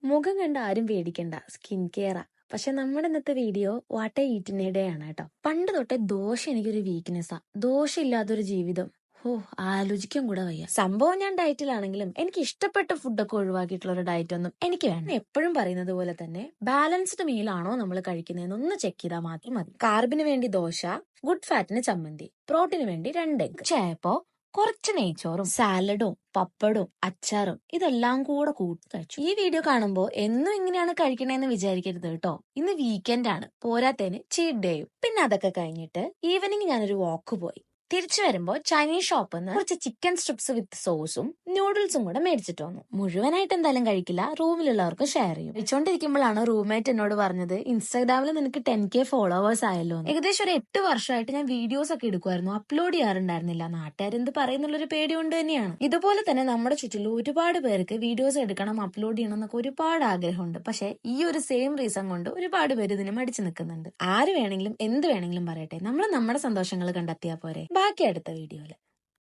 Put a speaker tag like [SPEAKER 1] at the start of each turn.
[SPEAKER 1] മുഖം കണ്ട ആരും പേടിക്കണ്ട, സ്കിൻ കെയറാ. പക്ഷെ നമ്മുടെ ഇന്നത്തെ video what I eat day ആണ് കേട്ടോ. പണ്ട് തൊട്ടേ ദോശ എനിക്കൊരു വീക്ക്നെസ്സാ. ദോശ ഇല്ലാത്തൊരു ജീവിതം ആലോചിക്കാൻ കൂടെ വയ്യ. സംഭവം ഞാൻ ഡയറ്റിലാണെങ്കിലും എനിക്ക് ഇഷ്ടപ്പെട്ട ഫുഡൊക്കെ ഒഴിവാക്കിയിട്ടുള്ള ഒരു ഡയറ്റ് ഒന്നും എനിക്ക് വേണം. എപ്പോഴും പറയുന്നത് പോലെ തന്നെ ബാലൻസ്ഡ് മീലാണോ നമ്മൾ കഴിക്കുന്നതെന്ന് ഒന്ന് ചെക്ക് ചെയ്താൽ മാത്രം മതി. കാർബിന് വേണ്ടി ദോശ, ഗുഡ് ഫാറ്റിന് ചമ്മന്തി, പ്രോട്ടീന് വേണ്ടി 2 എഗ്. ഉച്ചയായപ്പോ കുറച്ച് നെയ്ച്ചോറും സാലഡും പപ്പടും അച്ചാറും ഇതെല്ലാം കൂടെ കൂട്ടി കഴിച്ചു. ഈ വീഡിയോ കാണുമ്പോൾ എന്നും ഇങ്ങനെയാണ് കഴിക്കണേന്ന് വിചാരിക്കരുത് കേട്ടോ. ഇന്ന് വീക്കെൻഡ് ആണ്, പോരാത്തതിന് ചീറ്റ് ഡേയും. പിന്നെ അതൊക്കെ കഴിഞ്ഞിട്ട് ഈവനിങ് ഞാനൊരു വാക്ക് പോയി. തിരിച്ചു വരുമ്പോ ചൈനീസ് ഷോപ്പിൽ നിന്ന് കുറച്ച് ചിക്കൻ സ്ട്രിപ്സ് വിത്ത് സോസും നൂഡിൽസും കൂടെ മേടിച്ചിട്ട് വന്നു. മുഴുവനായിട്ട് എന്തായാലും കഴിക്കില്ല, റൂമിലുള്ളവർക്ക് ഷെയർ ചെയ്യും. കഴിച്ചോണ്ടിരിക്കുമ്പോഴാണ് റൂംമേറ്റ് എന്നോട് പറഞ്ഞത്, ഇൻസ്റ്റാഗ്രാമിൽ നിനക്ക് 10K ഫോളോവേഴ്സ് ആയല്ലോ. ഏകദേശം ഒരു 8 വർഷമായിട്ട് ഞാൻ വീഡിയോസ് ഒക്കെ എടുക്കുമായിരുന്നു, അപ്ലോഡ് ചെയ്യാറുണ്ടായിരുന്നില്ല. നാട്ടുകാരെന്ത് പറയുന്നുള്ളൊരു പേടി കൊണ്ട് തന്നെയാണ്. ഇതുപോലെ തന്നെ നമ്മുടെ ചുറ്റിലും ഒരുപാട് പേർക്ക് വീഡിയോസ് എടുക്കണം, അപ്ലോഡ് ചെയ്യണം എന്നൊക്കെ ഒരുപാട് ആഗ്രഹമുണ്ട്. പക്ഷെ ഈ ഒരു സെയിം റീസൺ കൊണ്ട് ഒരുപാട് പേര് ഇതിന് മടിച്ചു നിൽക്കുന്നുണ്ട്. ആര് വേണമെങ്കിലും എന്ത് വേണമെങ്കിലും പറയട്ടെ, നമ്മൾ നമ്മുടെ സന്തോഷങ്ങൾ കണ്ടെത്തിയാൽ പോരെ. ബാക്കി അടുത്ത വീഡിയോയില്.